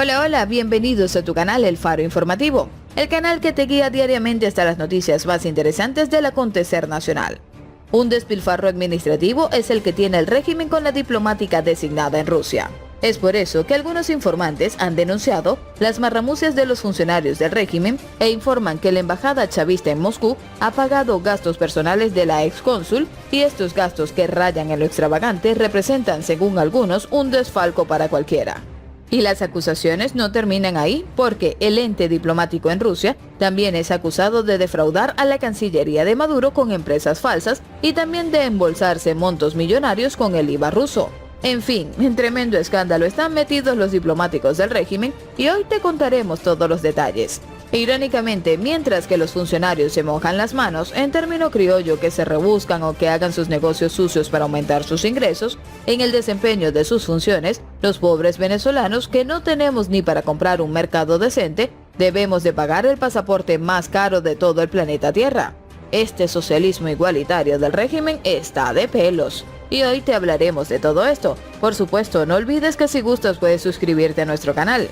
Hola, hola, bienvenidos a tu canal El Faro Informativo, el canal que te guía diariamente hasta las noticias más interesantes del acontecer nacional. Un despilfarro administrativo es el que tiene el régimen con la diplomática designada en Rusia. Es por eso que algunos informantes han denunciado las marramucias de los funcionarios del régimen e informan que la embajada chavista en Moscú ha pagado gastos personales de la excónsul y estos gastos, que rayan en lo extravagante, representan, según algunos, un desfalco para cualquiera. Y las acusaciones no terminan ahí, porque el ente diplomático en Rusia también es acusado de defraudar a la Cancillería de Maduro con empresas falsas y también de embolsarse montos millonarios con el IVA ruso. En fin, en tremendo escándalo están metidos los diplomáticos del régimen y hoy te contaremos todos los detalles. Irónicamente, mientras que los funcionarios se mojan las manos, en término criollo, que se rebuscan o que hagan sus negocios sucios para aumentar sus ingresos, en el desempeño de sus funciones, los pobres venezolanos que no tenemos ni para comprar un mercado decente, debemos de pagar el pasaporte más caro de todo el planeta Tierra. Este socialismo igualitario del régimen está de pelos. Y hoy te hablaremos de todo esto. Por supuesto, no olvides que si gustas puedes suscribirte a nuestro canal.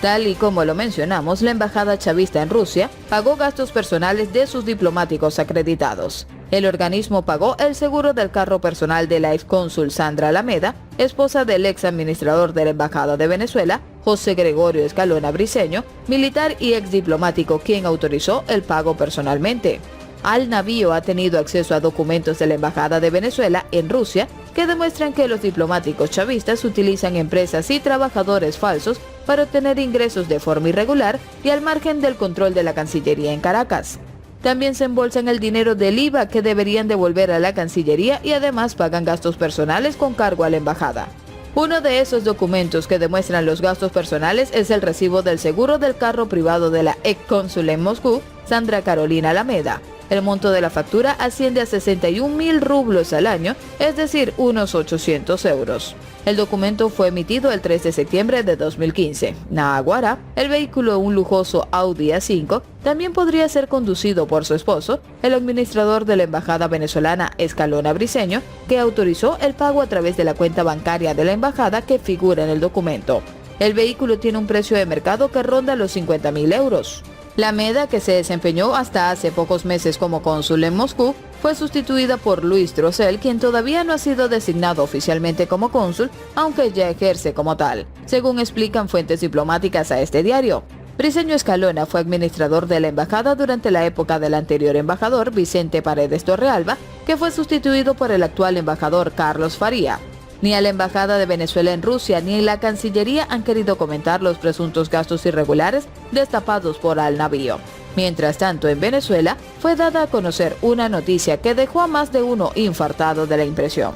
Tal y como lo mencionamos, la embajada chavista en Rusia pagó gastos personales de sus diplomáticos acreditados. El organismo pagó el seguro del carro personal de la excónsul Sandra Alameda, esposa del ex administrador de la embajada de Venezuela, José Gregorio Escalona Briceño, militar y ex diplomático, quien autorizó el pago personalmente. Al navío ha tenido acceso a documentos de la embajada de Venezuela en Rusia que demuestran que los diplomáticos chavistas utilizan empresas y trabajadores falsos para obtener ingresos de forma irregular y al margen del control de la Cancillería en Caracas. También se embolsan el dinero del IVA que deberían devolver a la Cancillería y además pagan gastos personales con cargo a la embajada. Uno de esos documentos que demuestran los gastos personales es el recibo del seguro del carro privado de la excónsul en Moscú, Sandra Carolina Alameda. El monto de la factura asciende a 61.000 rublos al año, es decir, unos 800 euros. El documento fue emitido el 3 de septiembre de 2015. Naguará, el vehículo, un lujoso Audi A5, también podría ser conducido por su esposo, el administrador de la embajada venezolana Escalona Briceño, que autorizó el pago a través de la cuenta bancaria de la embajada que figura en el documento. El vehículo tiene un precio de mercado que ronda los 50.000 euros. La Alameda, que se desempeñó hasta hace pocos meses como cónsul en Moscú, fue sustituida por Luis Drosel, quien todavía no ha sido designado oficialmente como cónsul, aunque ya ejerce como tal, según explican fuentes diplomáticas a este diario. Briceño Escalona fue administrador de la embajada durante la época del anterior embajador Vicente Paredes Torrealba, que fue sustituido por el actual embajador Carlos Faría. Ni a la Embajada de Venezuela en Rusia ni la Cancillería han querido comentar los presuntos gastos irregulares destapados por al navío. Mientras tanto, en Venezuela fue dada a conocer una noticia que dejó a más de uno infartado de la impresión.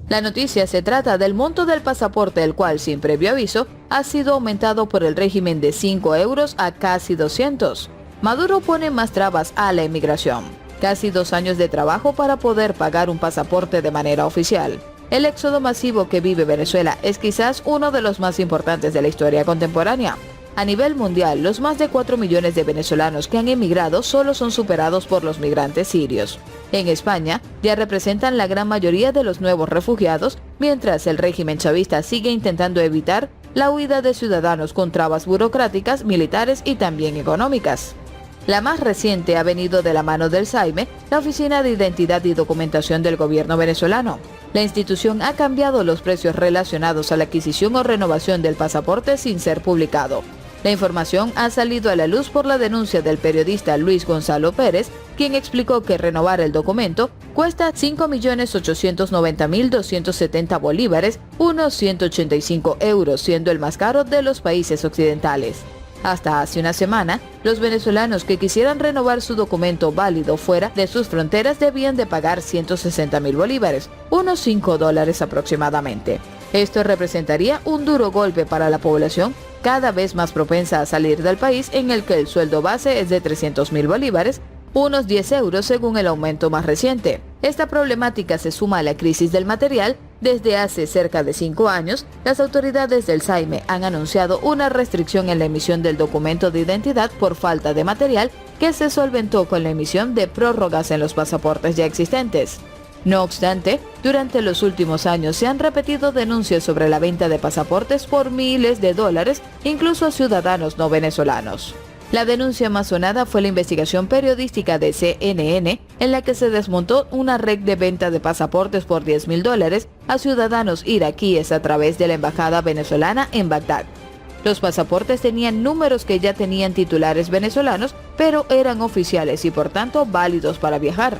La noticia se trata del monto del pasaporte, el cual, sin previo aviso, ha sido aumentado por el régimen de 5 euros a casi 200. Maduro pone más trabas a la inmigración. Casi 2 años de trabajo para poder pagar un pasaporte de manera oficial. El éxodo masivo que vive Venezuela es quizás uno de los más importantes de la historia contemporánea. A nivel mundial, los más de 4 millones de venezolanos que han emigrado solo son superados por los migrantes sirios. En España, ya representan la gran mayoría de los nuevos refugiados, mientras el régimen chavista sigue intentando evitar la huida de ciudadanos con trabas burocráticas, militares y también económicas. La más reciente ha venido de la mano del SAIME, la Oficina de Identidad y Documentación del Gobierno venezolano. La institución ha cambiado los precios relacionados a la adquisición o renovación del pasaporte sin ser publicado. La información ha salido a la luz por la denuncia del periodista Luis Gonzalo Pérez, quien explicó que renovar el documento cuesta 5.890.270 bolívares, unos 185 euros, siendo el más caro de los países occidentales. Hasta hace una semana, los venezolanos que quisieran renovar su documento válido fuera de sus fronteras debían de pagar 160.000 bolívares, unos $5 aproximadamente. Esto representaría un duro golpe para la población, cada vez más propensa a salir del país, en el que el sueldo base es de 300.000 bolívares, unos 10 euros según el aumento más reciente. Esta problemática se suma a la crisis del material. Desde hace cerca de 5 años, las autoridades del SAIME han anunciado una restricción en la emisión del documento de identidad por falta de material, que se solventó con la emisión de prórrogas en los pasaportes ya existentes. No obstante, durante los últimos años se han repetido denuncias sobre la venta de pasaportes por miles de dólares, incluso a ciudadanos no venezolanos. La denuncia más sonada fue la investigación periodística de CNN, en la que se desmontó una red de venta de pasaportes por $10,000 a ciudadanos iraquíes a través de la embajada venezolana en Bagdad. Los pasaportes tenían números que ya tenían titulares venezolanos, pero eran oficiales y por tanto válidos para viajar.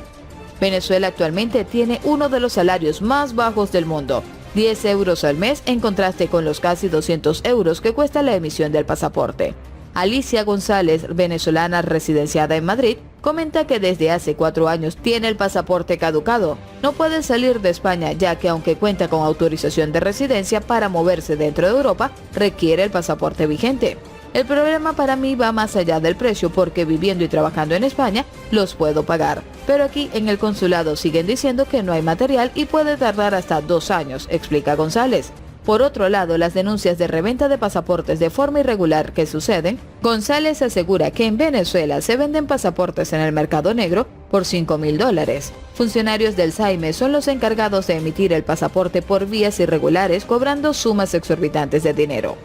Venezuela actualmente tiene uno de los salarios más bajos del mundo, 10 euros al mes, en contraste con los casi 200 euros que cuesta la emisión del pasaporte. Alicia González, venezolana residenciada en Madrid, comenta que desde hace 4 años tiene el pasaporte caducado. No puede salir de España, ya que aunque cuenta con autorización de residencia para moverse dentro de Europa, requiere el pasaporte vigente. El problema para mí va más allá del precio, porque viviendo y trabajando en España los puedo pagar. Pero aquí en el consulado siguen diciendo que no hay material y puede tardar hasta 2 años, explica González. Por otro lado, las denuncias de reventa de pasaportes de forma irregular que suceden, González asegura que en Venezuela se venden pasaportes en el mercado negro por $5,000. Funcionarios del SAIME son los encargados de emitir el pasaporte por vías irregulares, cobrando sumas exorbitantes de dinero.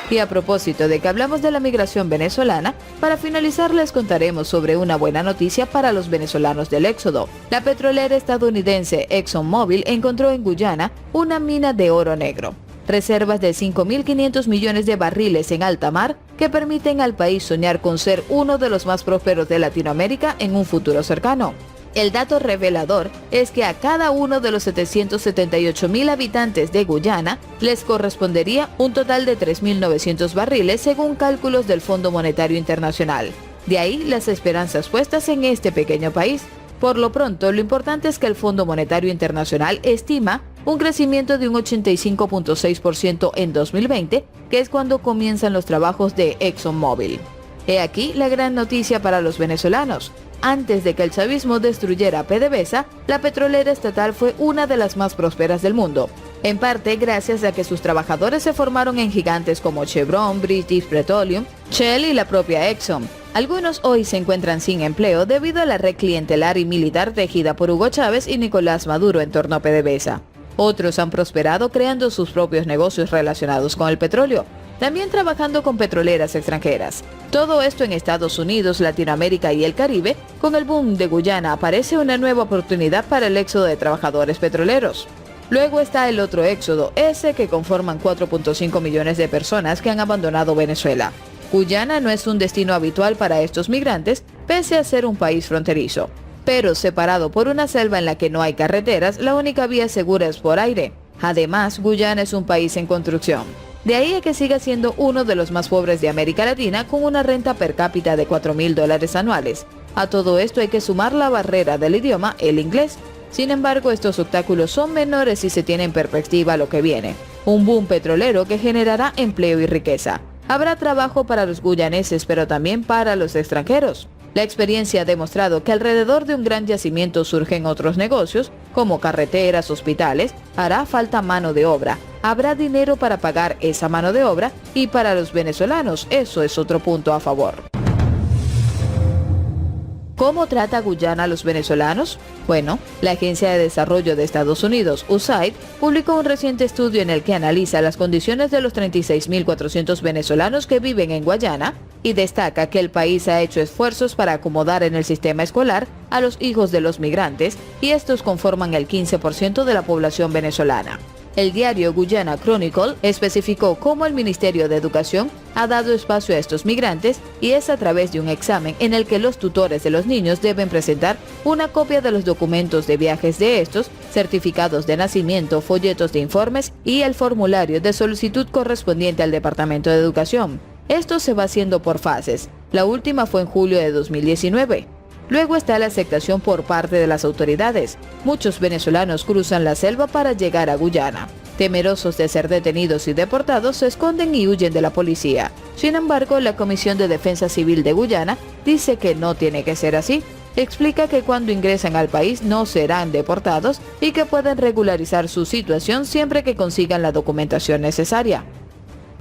Y a propósito de que hablamos de la migración venezolana, para finalizar les contaremos sobre una buena noticia para los venezolanos del éxodo. La petrolera estadounidense ExxonMobil encontró en Guyana una mina de oro negro. Reservas de 5.500 millones de barriles en alta mar que permiten al país soñar con ser uno de los más prósperos de Latinoamérica en un futuro cercano. El dato revelador es que a cada uno de los 778.000 habitantes de Guyana les correspondería un total de 3.900 barriles según cálculos del Fondo Monetario Internacional. De ahí las esperanzas puestas en este pequeño país. Por lo pronto, lo importante es que el Fondo Monetario Internacional estima un crecimiento de un 85.6% en 2020, que es cuando comienzan los trabajos de ExxonMobil. He aquí la gran noticia para los venezolanos. Antes de que el chavismo destruyera PDVSA, la petrolera estatal fue una de las más prósperas del mundo, en parte gracias a que sus trabajadores se formaron en gigantes como Chevron, British Petroleum, Shell y la propia Exxon. Algunos hoy se encuentran sin empleo debido a la red clientelar y militar tejida por Hugo Chávez y Nicolás Maduro en torno a PDVSA. Otros han prosperado creando sus propios negocios relacionados con el petróleo, también trabajando con petroleras extranjeras. Todo esto en Estados Unidos, Latinoamérica y el Caribe. Con el boom de Guyana aparece una nueva oportunidad para el éxodo de trabajadores petroleros. Luego está el otro éxodo, ese que conforman 4.5 millones de personas que han abandonado Venezuela. Guyana no es un destino habitual para estos migrantes, pese a ser un país fronterizo. Pero separado por una selva en la que no hay carreteras, la única vía segura es por aire. Además, Guyana es un país en construcción. De ahí a que siga siendo uno de los más pobres de América Latina, con una renta per cápita de $4,000 anuales. A todo esto hay que sumar la barrera del idioma, el inglés. Sin embargo, estos obstáculos son menores si se tiene en perspectiva lo que viene. Un boom petrolero que generará empleo y riqueza. Habrá trabajo para los guyaneses, pero también para los extranjeros. La experiencia ha demostrado que alrededor de un gran yacimiento surgen otros negocios, como carreteras, hospitales. Hará falta mano de obra. Habrá dinero para pagar esa mano de obra, y para los venezolanos eso es otro punto a favor. ¿Cómo trata Guyana a los venezolanos? Bueno, la Agencia de Desarrollo de Estados Unidos, USAID, publicó un reciente estudio en el que analiza las condiciones de los 36.400 venezolanos que viven en Guyana y destaca que el país ha hecho esfuerzos para acomodar en el sistema escolar a los hijos de los migrantes, y estos conforman el 15% de la población venezolana. El diario Guyana Chronicle especificó cómo el Ministerio de Educación ha dado espacio a estos migrantes, y es a través de un examen en el que los tutores de los niños deben presentar una copia de los documentos de viajes de estos, certificados de nacimiento, folletos de informes y el formulario de solicitud correspondiente al Departamento de Educación. Esto se va haciendo por fases. La última fue en julio de 2019. Luego está la aceptación por parte de las autoridades. Muchos venezolanos cruzan la selva para llegar a Guyana. Temerosos de ser detenidos y deportados, se esconden y huyen de la policía. Sin embargo, la Comisión de Defensa Civil de Guyana dice que no tiene que ser así. Explica que cuando ingresan al país no serán deportados y que pueden regularizar su situación siempre que consigan la documentación necesaria.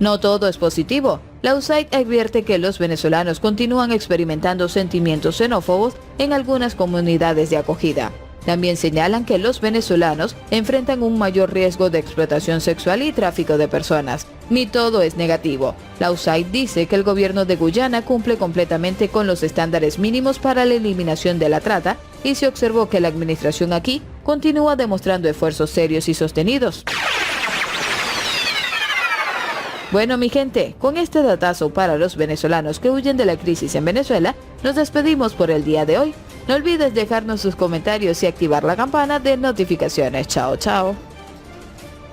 No todo es positivo. La USAID advierte que los venezolanos continúan experimentando sentimientos xenófobos en algunas comunidades de acogida. También señalan que los venezolanos enfrentan un mayor riesgo de explotación sexual y tráfico de personas. Ni todo es negativo. La USAID dice que el gobierno de Guyana cumple completamente con los estándares mínimos para la eliminación de la trata y se observó que la administración aquí continúa demostrando esfuerzos serios y sostenidos. Bueno, mi gente, con este datazo para los venezolanos que huyen de la crisis en Venezuela, nos despedimos por el día de hoy. No olvides dejarnos sus comentarios y activar la campana de notificaciones. Chao, chao.